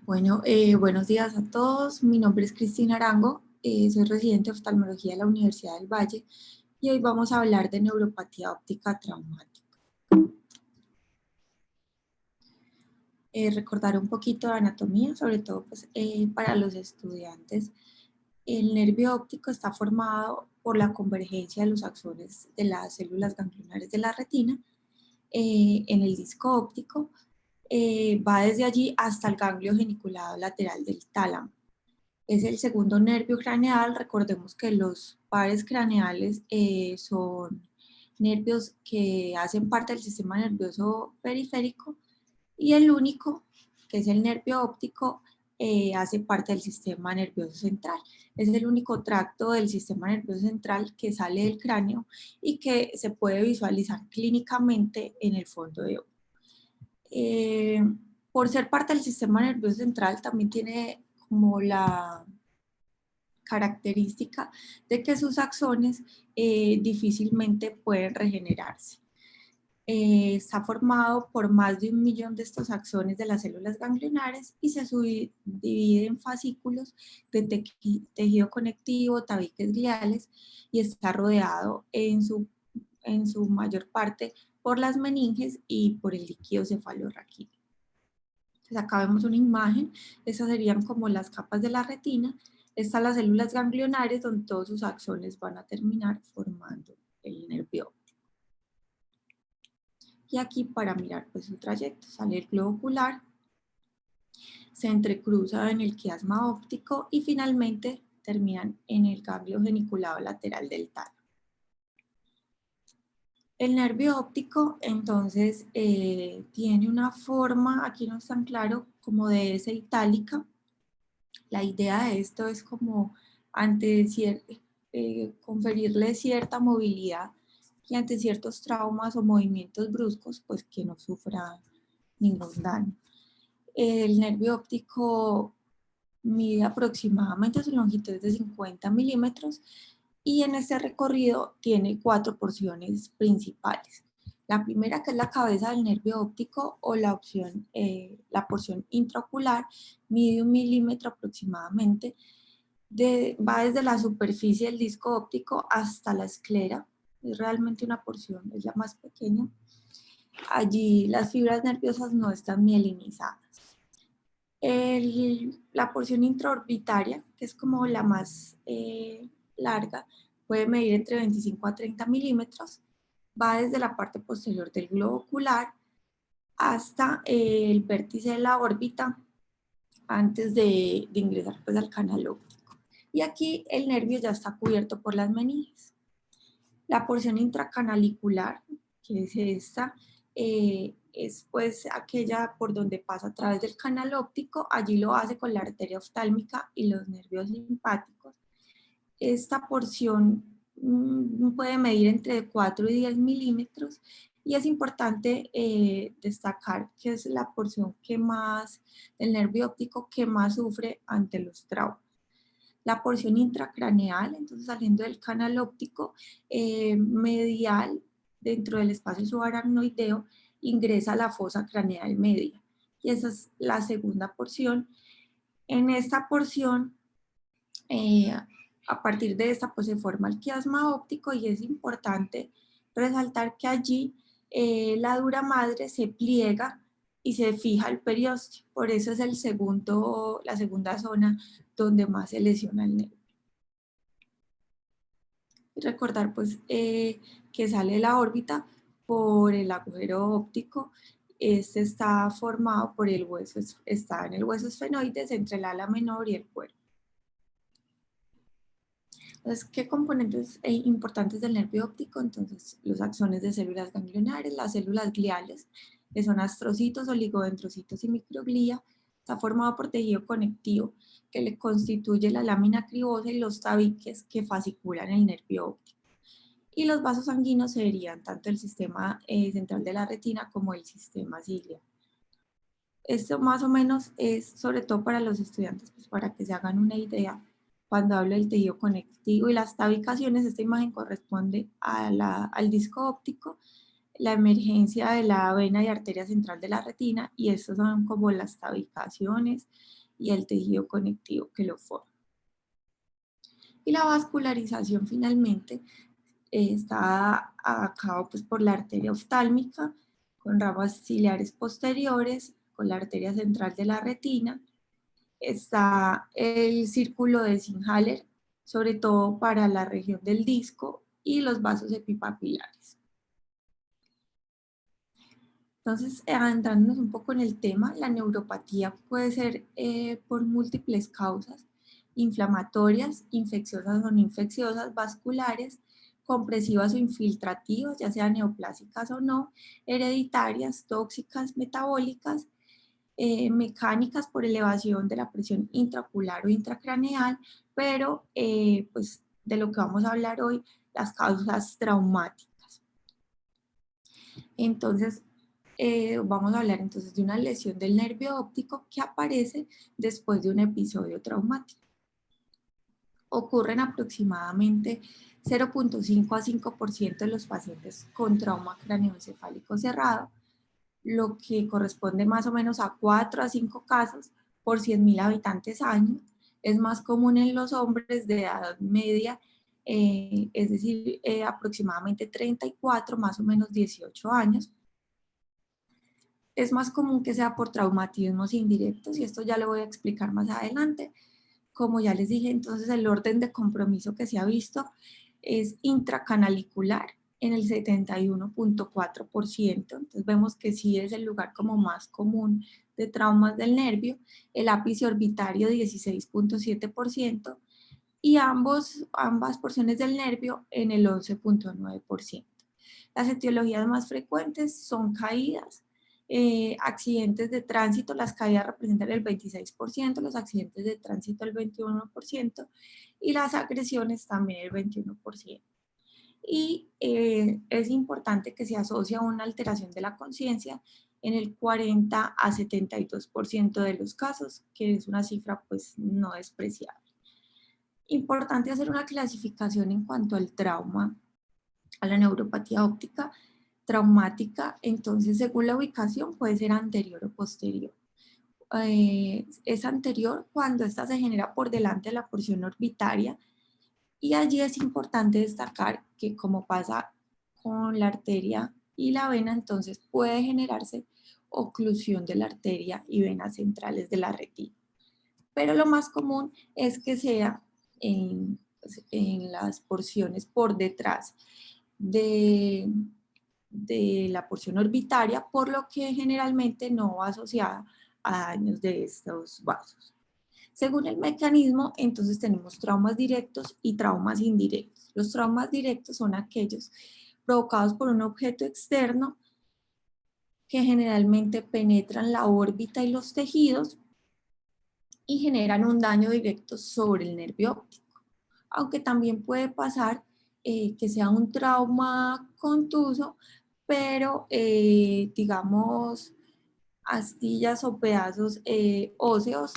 Bueno, buenos días a todos. Mi nombre es Cristina Arango, soy residente de oftalmología de la Universidad del Valle y hoy vamos a hablar de neuropatía óptica traumática. Recordar un poquito de anatomía, sobre todo pues, para los estudiantes. El nervio óptico está formado por la convergencia de los axones de las células ganglionares de la retina en el disco óptico. Va desde allí hasta el ganglio geniculado lateral del tálamo. Es el segundo nervio craneal. Recordemos que los pares craneales son nervios que hacen parte del sistema nervioso periférico y el único, que es el nervio óptico, hace parte del sistema nervioso central. Es el único tracto del sistema nervioso central que sale del cráneo y que se puede visualizar clínicamente en el fondo de ojo. Por ser parte del sistema nervioso central, también tiene como la característica de que sus axones difícilmente pueden regenerarse. Está formado por más de 1.000.000 de estos axones de las células ganglionares y se subdivide en fascículos de tejido conectivo, tabiques gliales, y está rodeado en su mayor parte por las meninges y por el líquido cefalorraquídeo. Entonces acá vemos una imagen, esas serían como las capas de la retina. Están las células ganglionares donde todos sus axones van a terminar formando el nervio óptico. Y aquí para mirar pues su trayecto, sale el globo ocular, se entrecruza en el quiasma óptico y finalmente terminan en el ganglio geniculado lateral del tálamo. El nervio óptico entonces tiene una forma, aquí no es tan claro, como de S itálica. La idea de esto es como conferirle cierta movilidad y ante ciertos traumas o movimientos bruscos, pues que no sufra ningún daño. El nervio óptico mide aproximadamente, su longitud es de 50 milímetros y en este recorrido tiene 4 porciones principales. La primera, que es la cabeza del nervio óptico, o la porción intraocular, mide 1 milímetro aproximadamente. Va desde la superficie del disco óptico hasta la esclera. Es realmente una porción, es la más pequeña. Allí las fibras nerviosas no están mielinizadas. La porción intraorbitaria, que es como la más larga, puede medir entre 25 a 30 milímetros. Va desde la parte posterior del globo ocular hasta el vértice de la órbita antes de ingresar pues, al canal óptico. Y aquí el nervio ya está cubierto por las meninges. La porción intracanalicular, que es esta, es pues aquella por donde pasa a través del canal óptico. Allí lo hace con la arteria oftálmica y los nervios simpáticos. Esta porción puede medir entre 4 y 10 milímetros y es importante destacar que es la porción del nervio óptico que más sufre ante los traumas. La porción intracraneal, entonces saliendo del canal óptico, medial, dentro del espacio subaracnoideo, ingresa a la fosa craneal media. Y esa es la segunda porción. En esta porción, a partir de esta, pues se forma el quiasma óptico y es importante resaltar que allí la dura madre se pliega y se fija el periósteo. Por eso es la segunda zona donde más se lesiona el nervio. Y recordar pues que sale de la órbita por el agujero óptico. Este está formado por el hueso, está en el hueso esfenoides entre el ala menor y el cuerpo. Entonces, ¿qué componentes importantes del nervio óptico? Entonces, los axones de células ganglionares, las células gliales, que son astrocitos, oligodendrocitos y microglía. Está formado por tejido conectivo, que le constituye la lámina cribosa y los tabiques que fasciculan el nervio óptico. Y los vasos sanguíneos serían tanto el sistema central de la retina como el sistema ciliar. Esto más o menos es sobre todo para los estudiantes, pues para que se hagan una idea. Cuando hablo del tejido conectivo y las tabicaciones, esta imagen corresponde al disco óptico la emergencia de la vena y arteria central de la retina, y estos son como las tabicaciones y el tejido conectivo que lo forman. Y la vascularización finalmente está a cabo pues, por la arteria oftálmica, con ramas ciliares posteriores, con la arteria central de la retina. Está el círculo de Singer, sobre todo para la región del disco, y los vasos epipapilares. Entonces, adentrándonos un poco en el tema, la neuropatía puede ser por múltiples causas, inflamatorias, infecciosas o no infecciosas, vasculares, compresivas o infiltrativas, ya sean neoplásicas o no, hereditarias, tóxicas, metabólicas, mecánicas por elevación de la presión intraocular o intracraneal, pero pues de lo que vamos a hablar hoy, las causas traumáticas. Entonces, vamos a hablar entonces de una lesión del nervio óptico que aparece después de un episodio traumático. Ocurren aproximadamente 0.5 a 5% de los pacientes con trauma craneoencefálico cerrado, lo que corresponde más o menos a 4 a 5 casos por 100.000 habitantes año. Es más común en los hombres de edad media, es decir, aproximadamente 34, más o menos 18 años. Es más común que sea por traumatismos indirectos, y esto ya lo voy a explicar más adelante. Como ya les dije, entonces el orden de compromiso que se ha visto es intracanalicular en el 71.4%. Entonces vemos que sí es el lugar como más común de traumas del nervio, el ápice orbitario 16.7% y ambas porciones del nervio en el 11.9%. Las etiologías más frecuentes son caídas, accidentes de tránsito, las caídas representan el 26%, los accidentes de tránsito el 21% y las agresiones también el 21%. Y es importante que se asocie a una alteración de la conciencia en el 40 a 72% de los casos, que es una cifra pues no despreciable. Importante hacer una clasificación en cuanto al trauma, a la neuropatía óptica traumática. Entonces, según la ubicación, puede ser anterior o posterior. Es anterior cuando esta se genera por delante de la porción orbitaria, y allí es importante destacar que, como pasa con la arteria y la vena, entonces puede generarse oclusión de la arteria y venas centrales de la retina. Pero lo más común es que sea en las porciones por detrás de la porción orbitaria, por lo que generalmente no va asociada a daños de estos vasos. Según el mecanismo, entonces tenemos traumas directos y traumas indirectos. Los traumas directos son aquellos provocados por un objeto externo que generalmente penetran la órbita y los tejidos y generan un daño directo sobre el nervio óptico. Aunque también puede pasar que sea un trauma contuso, pero digamos astillas o pedazos óseos,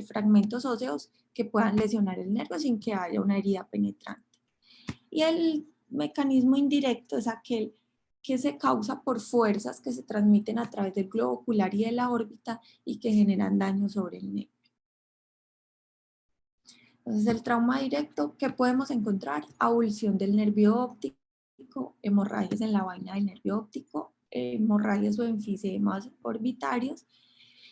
fragmentos óseos que puedan lesionar el nervio sin que haya una herida penetrante. Y el mecanismo indirecto es aquel que se causa por fuerzas que se transmiten a través del globo ocular y de la órbita y que generan daño sobre el nervio. Entonces, el trauma directo, ¿qué podemos encontrar? Abulsión del nervio óptico, hemorragias en la vaina del nervio óptico, hemorragias o enfisemas orbitarios.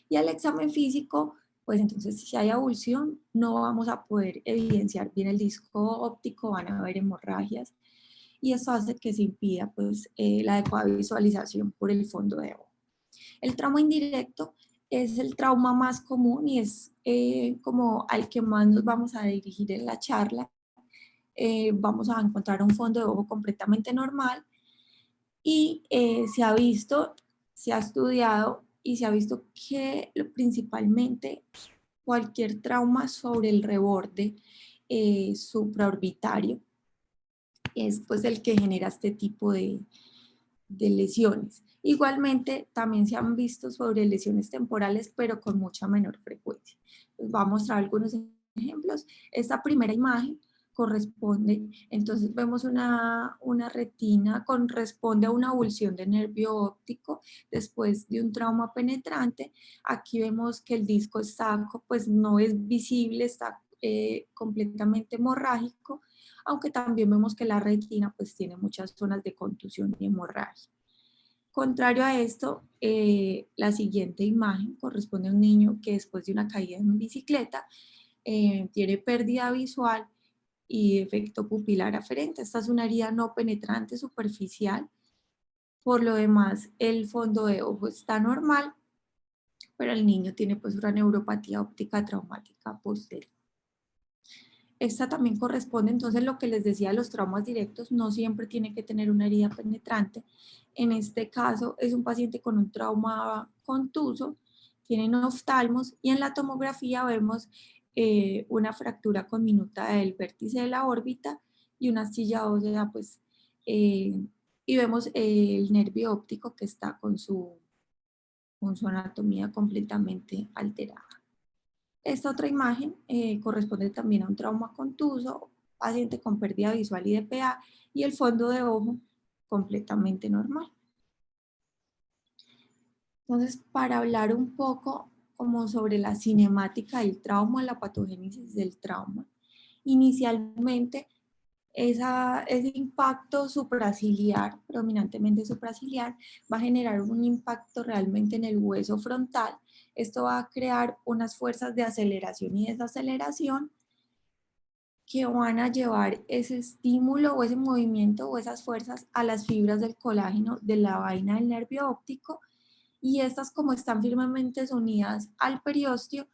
Y al examen físico, pues entonces si hay abulsión, no vamos a poder evidenciar bien el disco óptico, van a haber hemorragias, y eso hace que se impida pues, la adecuada visualización por el fondo de ojo. El trauma indirecto es el trauma más común y es como al que más nos vamos a dirigir en la charla. Vamos a encontrar un fondo de ojo completamente normal y se ha visto, se ha estudiado y se ha visto que principalmente cualquier trauma sobre el reborde supraorbitario es pues el que genera este tipo de lesiones. Igualmente, también se han visto sobre lesiones temporales, pero con mucha menor frecuencia. Les voy a mostrar algunos ejemplos. Esta primera imagen corresponde, entonces vemos una retina, corresponde a una avulsión de nervio óptico después de un trauma penetrante. Aquí vemos que el disco está, pues no es visible, está completamente hemorrágico, aunque también vemos que la retina pues tiene muchas zonas de contusión y hemorragia. Contrario a esto, la siguiente imagen corresponde a un niño que después de una caída en bicicleta tiene pérdida visual y efecto pupilar aferente. Esta es una herida no penetrante superficial. Por lo demás, el fondo de ojo está normal, pero el niño tiene pues una neuropatía óptica traumática posterior. Esta también corresponde, entonces, lo que les decía, los traumas directos no siempre tiene que tener una herida penetrante. En este caso es un paciente con un trauma contuso, tienen oftalmos y en la tomografía vemos una fractura conminuta del vértice de la órbita y una astilla ósea, pues, y vemos el nervio óptico que está con su anatomía completamente alterada. Esta otra imagen corresponde también a un trauma contuso, paciente con pérdida visual y DPA, y el fondo de ojo completamente normal. Entonces, para hablar un poco como sobre la cinemática del trauma, la patogénesis del trauma, inicialmente ese impacto supraciliar, predominantemente supraciliar, va a generar un impacto realmente en el hueso frontal. Esto va a crear unas fuerzas de aceleración y desaceleración que van a llevar ese estímulo o ese movimiento o esas fuerzas a las fibras del colágeno de la vaina del nervio óptico, y estas, como están firmemente unidas al periósteo,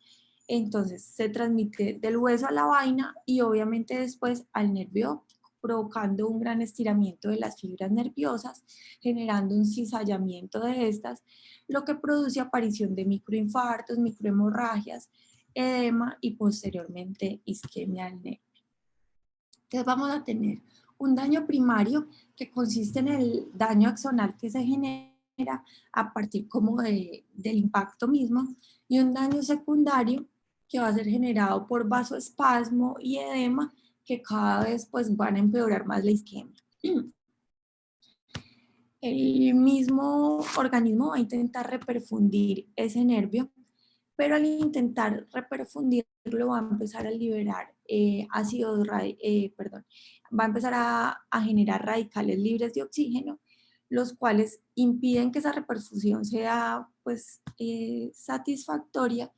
entonces se transmite del hueso a la vaina y obviamente después al nervio óptico, provocando un gran estiramiento de las fibras nerviosas, generando un cizallamiento de estas, lo que produce aparición de microinfartos, microhemorragias, edema y posteriormente isquemia del nervio. Entonces vamos a tener un daño primario que consiste en el daño axonal que se genera a partir como del impacto mismo, y un daño secundario que va a ser generado por vasoespasmo y edema, que cada vez pues van a empeorar más la isquemia. El mismo organismo va a intentar reperfundir ese nervio, pero al intentar reperfundirlo va a empezar a liberar va a empezar a generar radicales libres de oxígeno, los cuales impiden que esa reperfusión sea pues satisfactoria,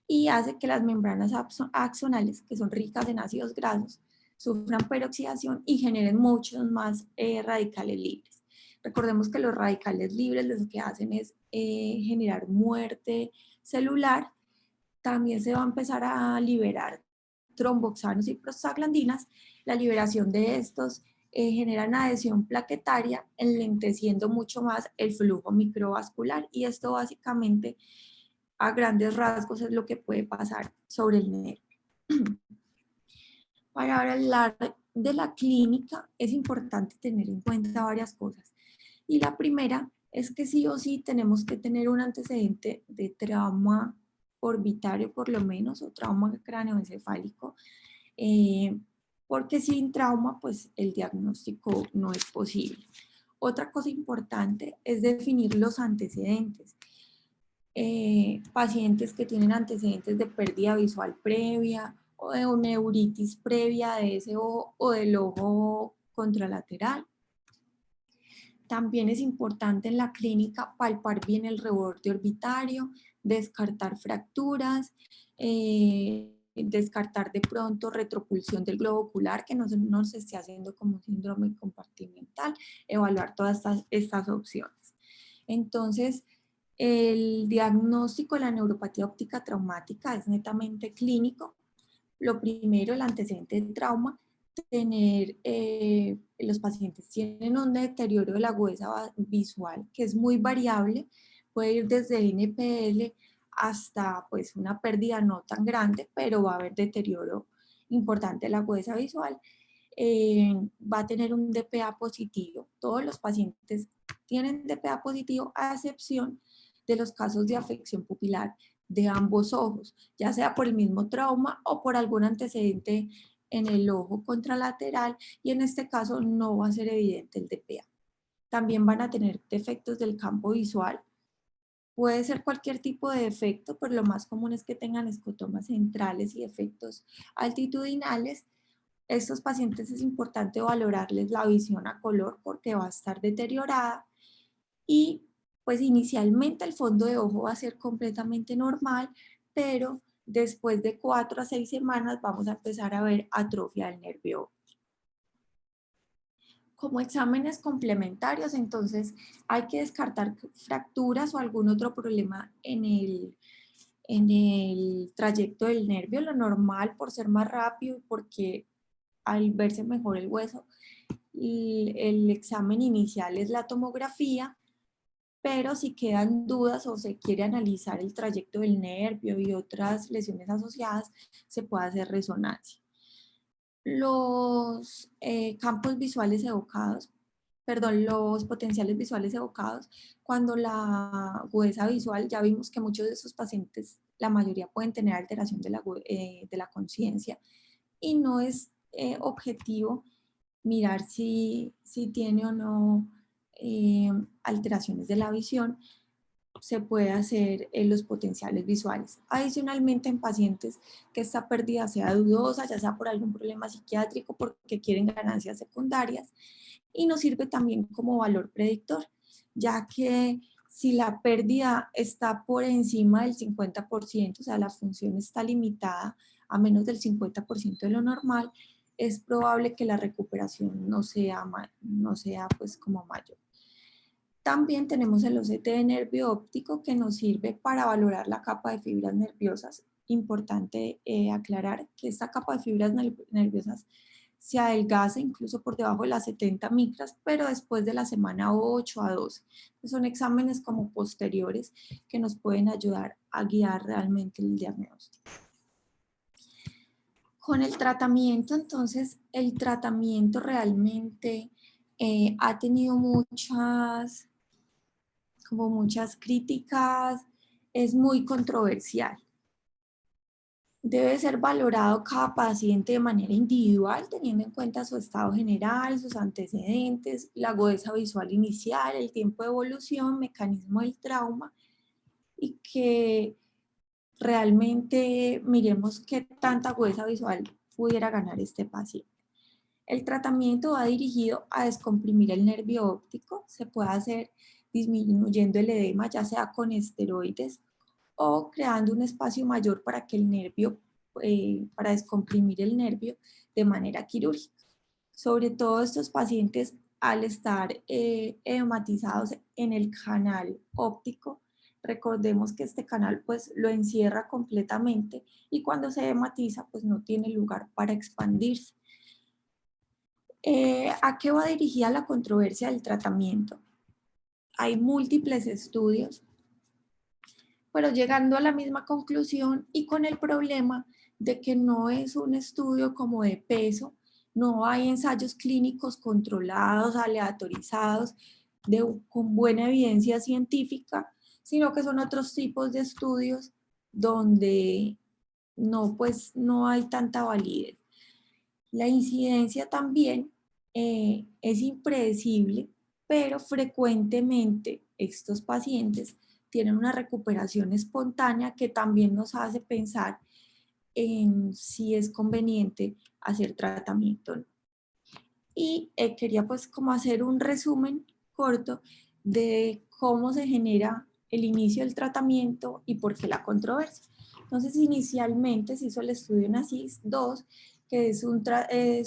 y hace que las membranas axonales, que son ricas en ácidos grasos, sufran peroxidación y generen muchos más radicales libres. Recordemos que los radicales libres lo que hacen es generar muerte celular. También se va a empezar a liberar tromboxanos y prostaglandinas. La liberación de estos generan adhesión plaquetaria, enlenteciendo mucho más el flujo microvascular, y esto básicamente a grandes rasgos es lo que puede pasar sobre el nervio. Para hablar de la clínica es importante tener en cuenta varias cosas. Y la primera es que sí o sí tenemos que tener un antecedente de trauma orbitario por lo menos, o trauma cráneoencefálico, porque sin trauma pues el diagnóstico no es posible. Otra cosa importante es definir los antecedentes. Pacientes que tienen antecedentes de pérdida visual previa o de una neuritis previa de ese ojo o del ojo contralateral. También es importante en la clínica palpar bien el reborde orbitario, descartar fracturas, descartar de pronto retropulsión del globo ocular, que no se esté haciendo como un síndrome compartimental, evaluar todas estas opciones. Entonces, el diagnóstico de la neuropatía óptica traumática es netamente clínico. Lo primero, el antecedente de trauma. Los pacientes tienen un deterioro de la agudeza visual que es muy variable, puede ir desde NPL hasta pues una pérdida no tan grande, pero va a haber deterioro importante de la agudeza visual. Va a tener un DPA positivo. Todos los pacientes tienen DPA positivo, a excepción de los casos de afección pupilar de ambos ojos, ya sea por el mismo trauma o por algún antecedente en el ojo contralateral y en este caso no va a ser evidente el DPA. También van a tener defectos del campo visual. Puede ser cualquier tipo de defecto, pero lo más común es que tengan escotomas centrales y efectos altitudinales. Estos pacientes es importante valorarles la visión a color porque va a estar deteriorada y pues inicialmente el fondo de ojo va a ser completamente normal, pero después de 4 a 6 semanas vamos a empezar a ver atrofia del nervio. Como exámenes complementarios, entonces hay que descartar fracturas o algún otro problema en el trayecto del nervio, lo normal por ser más rápido y porque al verse mejor el hueso, el examen inicial es la tomografía, pero si quedan dudas o se quiere analizar el trayecto del nervio y otras lesiones asociadas, se puede hacer resonancia. Los campos visuales evocados, perdón, los potenciales visuales evocados, cuando la agudeza visual, ya vimos que muchos de esos pacientes, la mayoría pueden tener alteración de la conciencia y no es objetivo mirar si tiene o no alteraciones de la visión, se puede hacer en los potenciales visuales. Adicionalmente, en pacientes que esta pérdida sea dudosa, ya sea por algún problema psiquiátrico, porque quieren ganancias secundarias, y nos sirve también como valor predictor, ya que si la pérdida está por encima del 50%, o sea, la función está limitada a menos del 50% de lo normal, es probable que la recuperación no sea pues como mayor. También tenemos el OCT de nervio óptico que nos sirve para valorar la capa de fibras nerviosas. Importante aclarar que esta capa de fibras nerviosas se adelgaza incluso por debajo de las 70 micras, pero después de la semana 8 a 12. Son exámenes como posteriores que nos pueden ayudar a guiar realmente el diagnóstico. Con el tratamiento, entonces, el tratamiento realmente ha tenido muchas críticas, es muy controversial. Debe ser valorado cada paciente de manera individual, teniendo en cuenta su estado general, sus antecedentes, la agudeza visual inicial, el tiempo de evolución, mecanismo del trauma, y que realmente miremos qué tanta agudeza visual pudiera ganar este paciente. El tratamiento va dirigido a descomprimir el nervio óptico, se puede hacer disminuyendo el edema, ya sea con esteroides o creando un espacio mayor para que el nervio, para descomprimir el nervio de manera quirúrgica. Sobre todo estos pacientes al estar edematizados en el canal óptico, recordemos que este canal pues lo encierra completamente y cuando se edematiza pues no tiene lugar para expandirse. ¿A qué va dirigida la controversia del tratamiento? Hay múltiples estudios, pero llegando a la misma conclusión y con el problema de que no es un estudio como de peso, no hay ensayos clínicos controlados, aleatorizados, con buena evidencia científica, sino que son otros tipos de estudios donde pues, no hay tanta validez. La incidencia también es impredecible, pero frecuentemente estos pacientes tienen una recuperación espontánea que también nos hace pensar en si es conveniente hacer tratamiento. Y quería pues como hacer un resumen corto de cómo se genera el inicio del tratamiento y por qué la controversia. Entonces, inicialmente se hizo el estudio NACIS-2, que es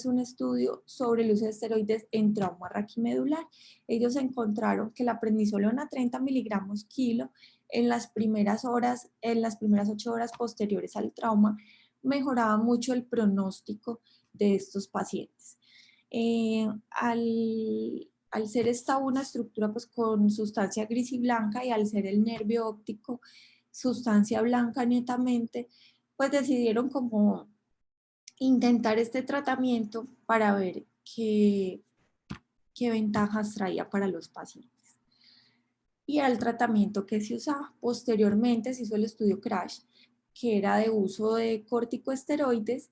un estudio sobre el uso de esteroides en trauma raquimedular. Ellos encontraron que la prednisolona 30 miligramos kilo en las primeras 8 horas posteriores al trauma mejoraba mucho el pronóstico de estos pacientes. Al ser esta una estructura pues, con sustancia gris y blanca y al ser el nervio óptico sustancia blanca netamente, pues decidieron como intentar este tratamiento para ver qué ventajas traía para los pacientes. Y al tratamiento que se usaba. Posteriormente se hizo el estudio CRASH, que era de uso de corticosteroides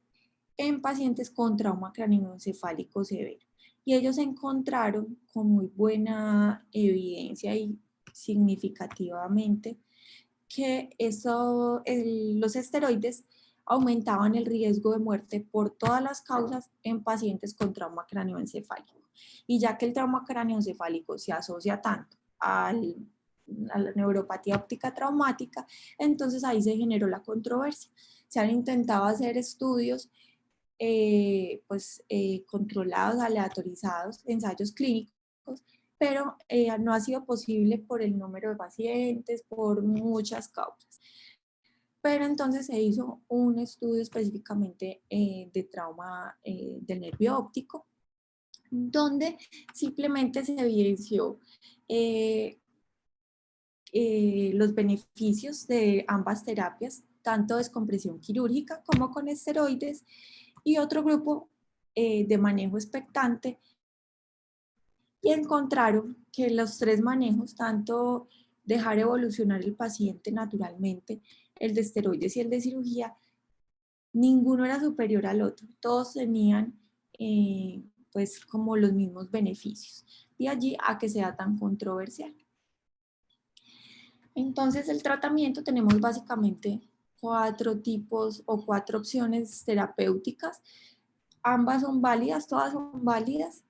en pacientes con trauma craneoencefálico severo. Y ellos encontraron con muy buena evidencia y significativamente que los esteroides aumentaban el riesgo de muerte por todas las causas en pacientes con trauma craneoencefálico. Y ya que el trauma craneoencefálico se asocia tanto a la neuropatía óptica traumática, entonces ahí se generó la controversia. Se han intentado hacer estudios controlados, aleatorizados, ensayos clínicos, pero no ha sido posible por el número de pacientes, por muchas causas. Pero entonces se hizo un estudio específicamente de trauma del nervio óptico, donde simplemente se evidenció eh, los beneficios de ambas terapias, tanto descompresión quirúrgica como con esteroides, y otro grupo de manejo expectante, y encontraron que los tres manejos, tanto dejar evolucionar el paciente naturalmente, el de esteroides y el de cirugía, ninguno era superior al otro, todos tenían pues como los mismos beneficios, y allí a que sea tan controversial. Entonces el tratamiento tenemos básicamente 4 tipos o 4 opciones terapéuticas, ambas son válidas, todas son válidas,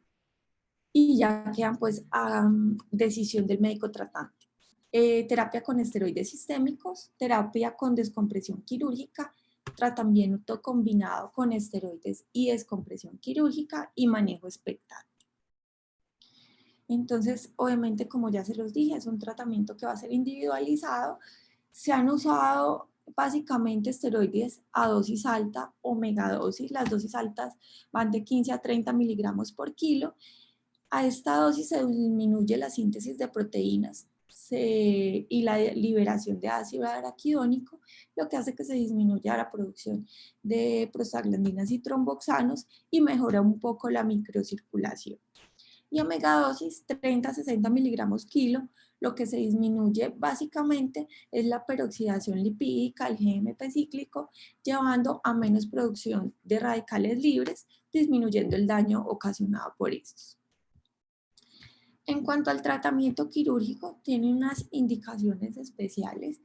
y ya quedan pues a decisión del médico tratante. Terapia con esteroides sistémicos, terapia con descompresión quirúrgica, tratamiento combinado con esteroides y descompresión quirúrgica y manejo expectante. Entonces, obviamente, como ya se los dije, es un tratamiento que va a ser individualizado. Se han usado básicamente esteroides a dosis alta o megadosis. Las dosis altas van de 15 a 30 miligramos por kilo. A esta dosis se disminuye la síntesis de proteínas y la liberación de ácido araquidónico, lo que hace que se disminuya la producción de prostaglandinas y tromboxanos y mejora un poco la microcirculación. Y a megadosis, 30 a 60 miligramos kilo, lo que se disminuye básicamente es la peroxidación lipídica, el GMP cíclico, llevando a menos producción de radicales libres, disminuyendo el daño ocasionado por estos. En cuanto al tratamiento quirúrgico, tiene unas indicaciones especiales,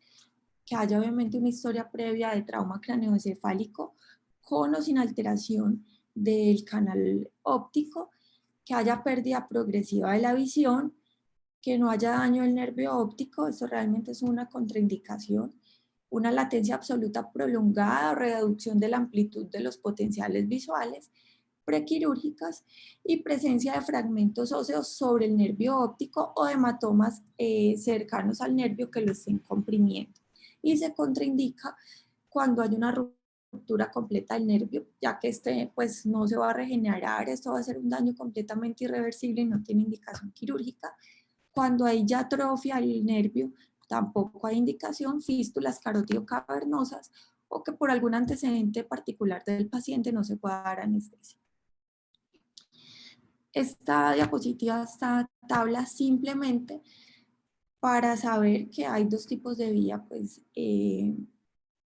que haya obviamente una historia previa de trauma craneoencefálico con o sin alteración del canal óptico, que haya pérdida progresiva de la visión, que no haya daño del nervio óptico, eso realmente es una contraindicación, una latencia absoluta prolongada o reducción de la amplitud de los potenciales visuales, prequirúrgicas y presencia de fragmentos óseos sobre el nervio óptico o hematomas cercanos al nervio que lo estén comprimiendo. Y se contraindica cuando hay una ruptura completa del nervio, ya que este pues no se va a regenerar, esto va a ser un daño completamente irreversible y no tiene indicación quirúrgica. Cuando hay ya atrofia del nervio, tampoco hay indicación, fístulas carótido-cavernosas o que por algún antecedente particular del paciente no se pueda dar anestesia. Esta diapositiva, esta tabla simplemente para saber que hay dos tipos de vía pues,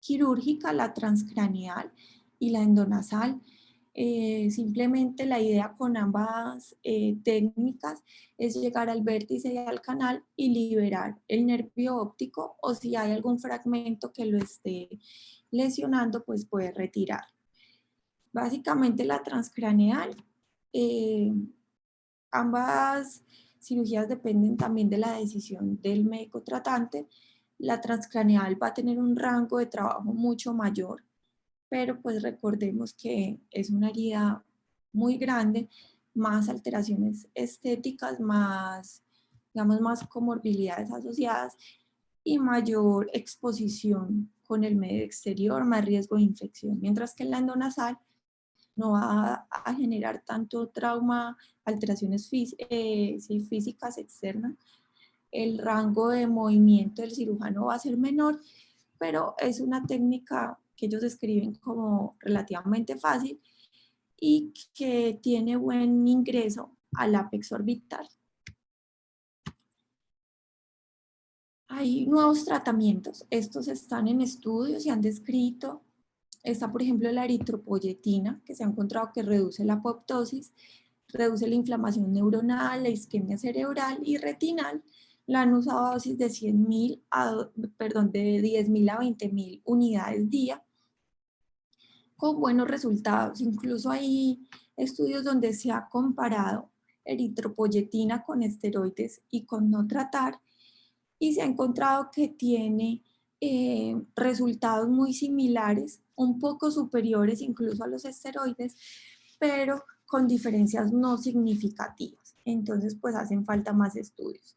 quirúrgica, la transcraneal y la endonasal. Simplemente la idea con ambas técnicas es llegar al vértice y al canal y liberar el nervio óptico, o si hay algún fragmento que lo esté lesionando, pues puede retirar. Básicamente la transcraneal, ambas cirugías dependen también de la decisión del médico tratante. La transcraneal va a tener un rango de trabajo mucho mayor, pero pues recordemos que es una herida muy grande, más alteraciones estéticas, más, digamos, más comorbilidades asociadas y mayor exposición con el medio exterior, más riesgo de infección, mientras que en la endonasal no va a generar tanto trauma, alteraciones físicas externas. El rango de movimiento del cirujano va a ser menor, pero es una técnica que ellos describen como relativamente fácil y que tiene buen ingreso al ápex orbital. Hay nuevos tratamientos, estos están en estudio, se han descrito Está, por ejemplo, la eritropoyetina, que se ha encontrado que reduce la apoptosis, reduce la inflamación neuronal, la isquemia cerebral y retinal. La han usado a dosis de 100.000 de 10.000 a 20.000 unidades día, con buenos resultados. Incluso hay estudios donde se ha comparado eritropoyetina con esteroides y con no tratar, y se ha encontrado que tiene resultados muy similares, un poco superiores incluso a los esteroides, pero con diferencias no significativas. Entonces, pues hacen falta más estudios.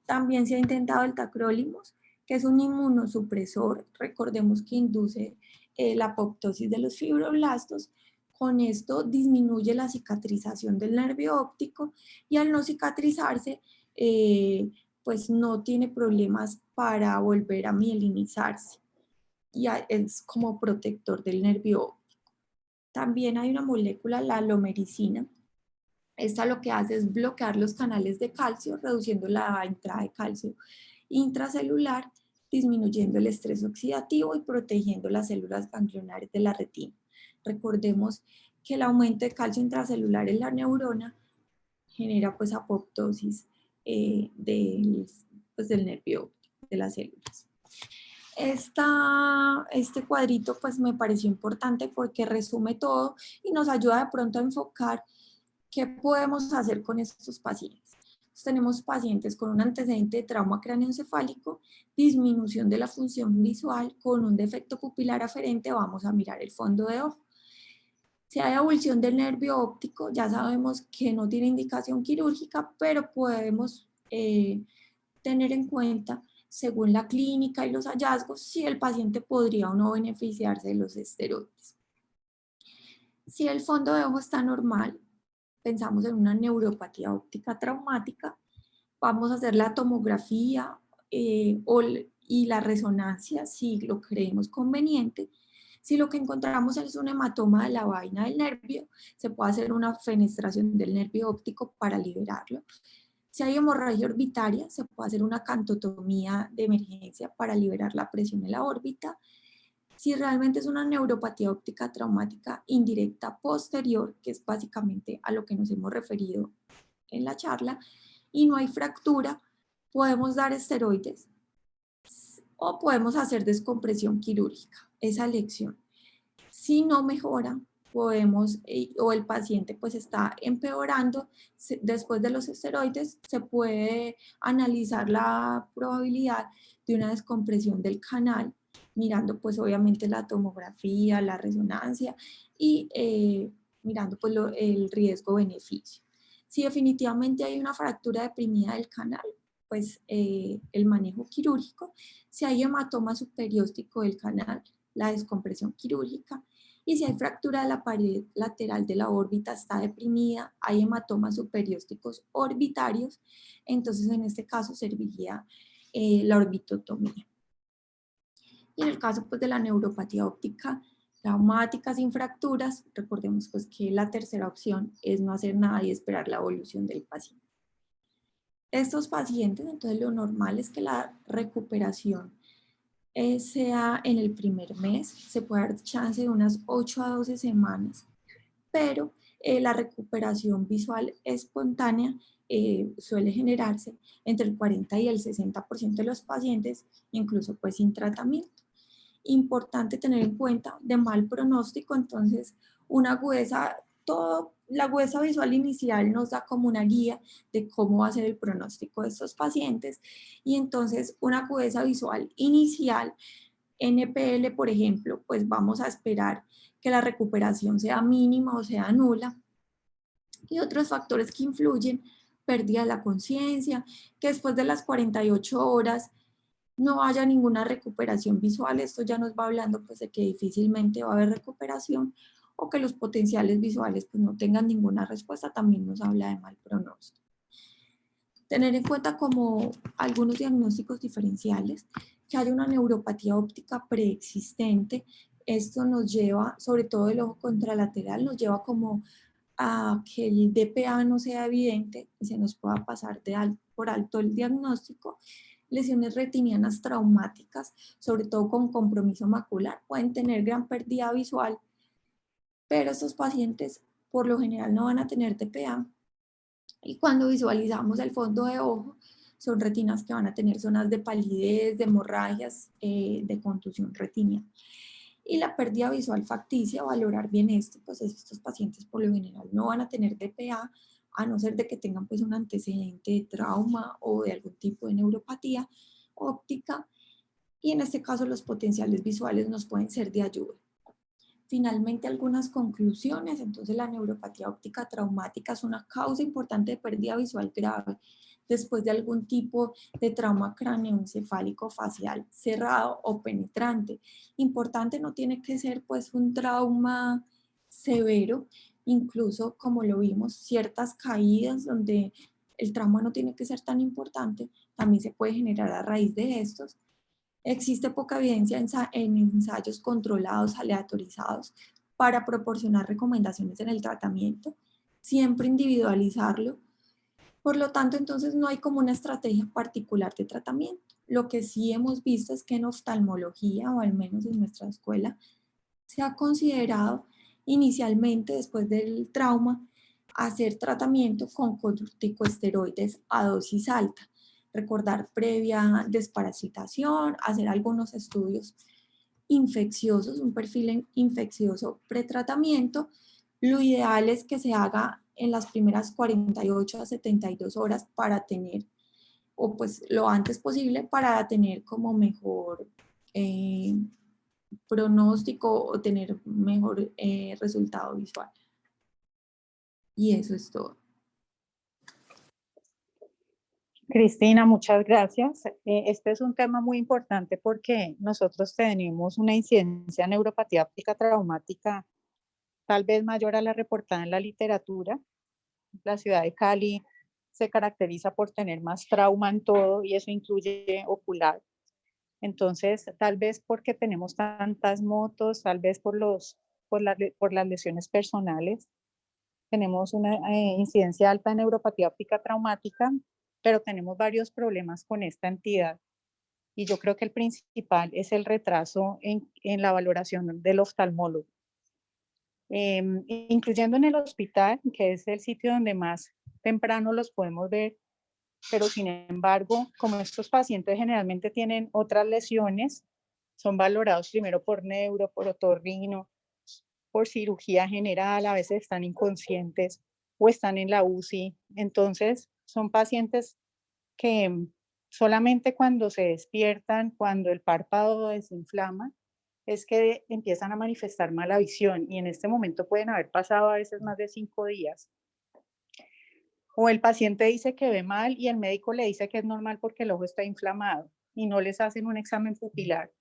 También se ha intentado el tacrolimus, que es un inmunosupresor, recordemos que induce la apoptosis de los fibroblastos. Con esto disminuye la cicatrización del nervio óptico y al no cicatrizarse, pues no tiene problemas para volver a mielinizarse. Y es como protector del nervio óptico. También hay una molécula, la lomericina. Esta lo que hace es bloquear los canales de calcio, reduciendo la entrada de calcio intracelular, disminuyendo el estrés oxidativo y protegiendo las células ganglionares de la retina. Recordemos que el aumento de calcio intracelular en la neurona genera pues apoptosis del nervio óptico, de las células. Este cuadrito pues me pareció importante porque resume todo y nos ayuda de pronto a enfocar qué podemos hacer con estos pacientes. Entonces, tenemos pacientes con un antecedente de trauma cráneoencefálico, disminución de la función visual, con un defecto pupilar aferente, vamos a mirar el fondo de ojo. Si hay avulsión del nervio óptico, ya sabemos que no tiene indicación quirúrgica, pero podemos tener en cuenta, según la clínica y los hallazgos, si el paciente podría o no beneficiarse de los esteroides. Si el fondo de ojo está normal, pensamos en una neuropatía óptica traumática, vamos a hacer la tomografía y la resonancia si lo creemos conveniente. Si lo que encontramos es un hematoma de la vaina del nervio, se puede hacer una fenestración del nervio óptico para liberarlo. Si hay hemorragia orbitaria, se puede hacer una cantotomía de emergencia para liberar la presión en la órbita. Si realmente es una neuropatía óptica traumática indirecta posterior, que es básicamente a lo que nos hemos referido en la charla, y no hay fractura, podemos dar esteroides o podemos hacer descompresión quirúrgica, esa elección. Si no mejora, podemos, o el paciente pues está empeorando, después de los esteroides se puede analizar la probabilidad de una descompresión del canal, mirando pues obviamente la tomografía, la resonancia y mirando pues el riesgo-beneficio. Si definitivamente hay una fractura deprimida del canal, pues el manejo quirúrgico. Si hay hematoma superióstico del canal, la descompresión quirúrgica. Y si hay fractura de la pared lateral de la órbita, está deprimida, hay hematomas superiósticos orbitarios, entonces en este caso serviría la orbitotomía. Y en el caso pues, de la neuropatía óptica traumática sin fracturas, recordemos pues, que la tercera opción es no hacer nada y esperar la evolución del paciente. Estos pacientes, entonces lo normal es que la recuperación sea en el primer mes, se puede dar chance de unas 8 a 12 semanas, pero la recuperación visual espontánea suele generarse entre el 40 y el 60% de los pacientes, incluso pues sin tratamiento. Importante tener en cuenta de mal pronóstico, entonces una agudeza, la agudeza visual inicial nos da como una guía de cómo va a ser el pronóstico de estos pacientes y entonces una agudeza visual inicial, NPL por ejemplo, pues vamos a esperar que la recuperación sea mínima o sea nula y otros factores que influyen, pérdida de la conciencia, que después de las 48 horas no haya ninguna recuperación visual, esto ya nos va hablando pues de que difícilmente va a haber recuperación o que los potenciales visuales pues no tengan ninguna respuesta, también nos habla de mal pronóstico. Tener en cuenta como algunos diagnósticos diferenciales, que haya una neuropatía óptica preexistente, esto nos lleva, sobre todo el ojo contralateral, nos lleva como a que el DPA no sea evidente y se nos pueda pasar por alto el diagnóstico. lesiones retinianas traumáticas, sobre todo con compromiso macular, pueden tener gran pérdida visual, pero estos pacientes por lo general no van a tener TPA. Y cuando visualizamos el fondo de ojo, son retinas que van a tener zonas de palidez, de hemorragias, de contusión retiniana. Y la pérdida visual facticia, valorar bien esto, pues estos pacientes por lo general no van a tener TPA, a no ser de que tengan pues un antecedente de trauma o de algún tipo de neuropatía óptica, y en este caso los potenciales visuales nos pueden ser de ayuda. Finalmente, algunas conclusiones. Entonces, la neuropatía óptica traumática es una causa importante de pérdida visual grave después de algún tipo de trauma cráneoencefálico facial cerrado o penetrante. Importante, no tiene que ser pues un trauma severo, incluso como lo vimos, ciertas caídas donde el trauma no tiene que ser tan importante, también se puede generar a raíz de estos. Existe poca evidencia en ensayos controlados, aleatorizados, para proporcionar recomendaciones en el tratamiento, siempre individualizarlo. Por lo tanto, entonces no hay como una estrategia particular de tratamiento. Lo que sí hemos visto es que en oftalmología, o al menos en nuestra escuela, se ha considerado inicialmente, después del trauma, hacer tratamiento con corticosteroides a dosis alta. Recordar previa desparasitación, hacer algunos estudios infecciosos, un perfil infeccioso pretratamiento. Lo ideal es que se haga en las primeras 48 a 72 horas para tener, o pues lo antes posible para tener como mejor pronóstico o tener mejor resultado visual. Y eso es todo. Cristina, muchas gracias. Este es un tema muy importante porque nosotros tenemos una incidencia de neuropatía óptica traumática tal vez mayor a la reportada en la literatura. La ciudad de Cali se caracteriza por tener más trauma en todo y eso incluye ocular. Entonces, tal vez porque tenemos tantas motos, tal vez por las lesiones personales, tenemos una incidencia alta en neuropatía óptica traumática, pero tenemos varios problemas con esta entidad. Y yo creo que el principal es el retraso en la valoración del oftalmólogo. Incluyendo en el hospital, que es el sitio donde más temprano los podemos ver, pero sin embargo, como estos pacientes generalmente tienen otras lesiones, son valorados primero por neuro, por otorrino, por cirugía general, a veces están inconscientes o están en la UCI. Entonces, son pacientes que solamente cuando se despiertan, cuando el párpado desinflama, es que empiezan a manifestar mala visión y en este momento pueden haber pasado a veces más de 5 días. O el paciente dice que ve mal y el médico le dice que es normal porque el ojo está inflamado y no les hacen un examen pupilar.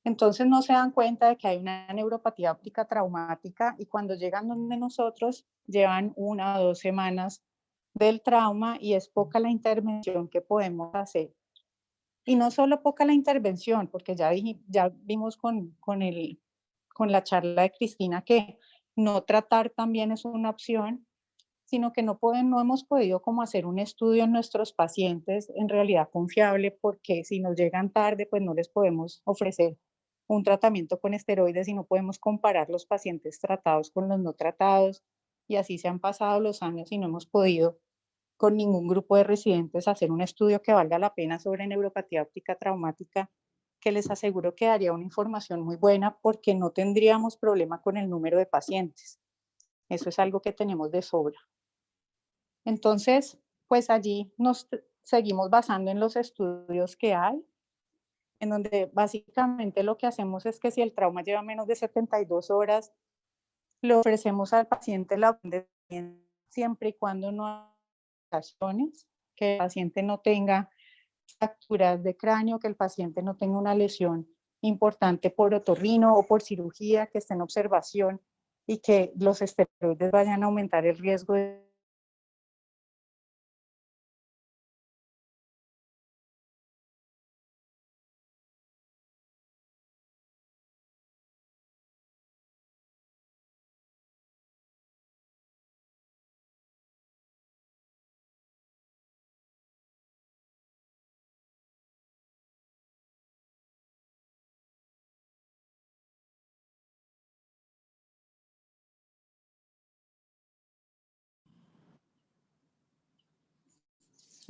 Entonces no se dan cuenta de que hay una neuropatía óptica traumática y cuando llegan donde nosotros llevan 1 o 2 semanas del trauma y es poca la intervención que podemos hacer. Y no solo poca la intervención, porque ya vimos con la charla de Cristina que no tratar también es una opción, sino que no hemos podido como hacer un estudio en nuestros pacientes en realidad confiable, porque si nos llegan tarde, pues no les podemos ofrecer un tratamiento con esteroides y no podemos comparar los pacientes tratados con los no tratados. Y así se han pasado los años y no hemos podido con ningún grupo de residentes hacer un estudio que valga la pena sobre neuropatía óptica traumática, que les aseguro que daría una información muy buena porque no tendríamos problema con el número de pacientes. Eso es algo que tenemos de sobra. Entonces, pues allí nos seguimos basando en los estudios que hay, en donde básicamente lo que hacemos es que si el trauma lleva menos de 72 horas, le ofrecemos al paciente la opción de siempre y cuando no haya complicaciones, que el paciente no tenga fracturas de cráneo, que el paciente no tenga una lesión importante por otorrino o por cirugía, que esté en observación y que los esteroides vayan a aumentar el riesgo de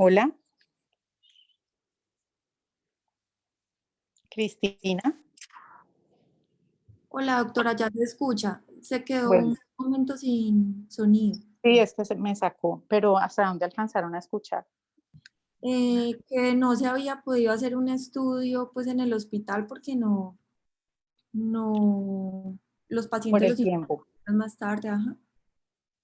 Hola, Cristina. Hola, doctora, ya se escucha. Se quedó Bueno, un momento sin sonido. sí, es que se me sacó, pero ¿hasta dónde alcanzaron a escuchar? Que no se había podido hacer un estudio pues en el hospital porque no, los Por pacientes el los tiempo. informan más tarde, ajá.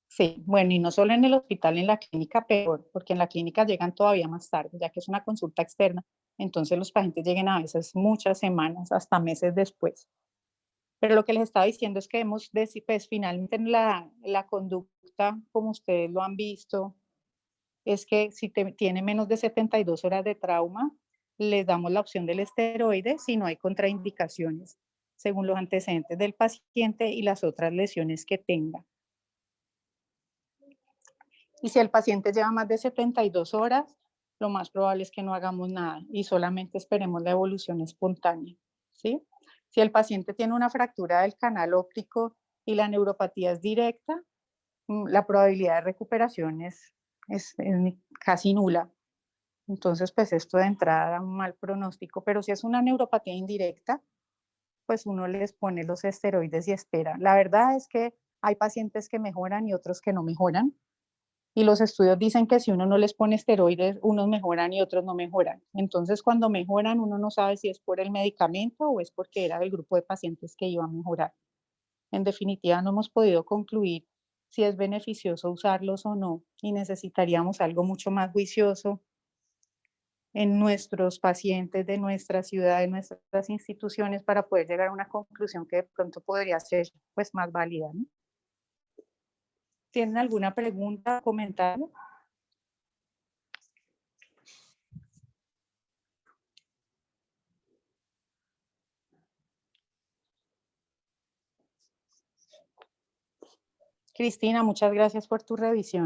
Sí, bueno, y no solo en el hospital, en la clínica peor, porque en la clínica llegan todavía más tarde, ya que es una consulta externa. Entonces los pacientes llegan a veces muchas semanas, hasta meses después. Pero lo que les estaba diciendo es que pues finalmente en la conducta, como ustedes lo han visto, es que si tiene menos de 72 horas de trauma, les damos la opción del esteroide si no hay contraindicaciones, según los antecedentes del paciente y las otras lesiones que tenga. Y si el paciente lleva más de 72 horas, lo más probable es que no hagamos nada y solamente esperemos la evolución espontánea, ¿sí? Si el paciente tiene una fractura del canal óptico y la neuropatía es directa, la probabilidad de recuperación es casi nula. Entonces, pues esto de entrada da un mal pronóstico, pero si es una neuropatía indirecta, pues uno les pone los esteroides y espera. La verdad es que hay pacientes que mejoran y otros que no mejoran. Y los estudios dicen que si uno no les pone esteroides, unos mejoran y otros no mejoran. Entonces, cuando mejoran, uno no sabe si es por el medicamento o es porque era del grupo de pacientes que iba a mejorar. En definitiva, no hemos podido concluir si es beneficioso usarlos o no y necesitaríamos algo mucho más juicioso en nuestros pacientes de nuestra ciudad, de nuestras instituciones, para poder llegar a una conclusión que de pronto podría ser pues más válida, ¿no? ¿Tienen alguna pregunta o comentario? Cristina, muchas gracias por tu revisión.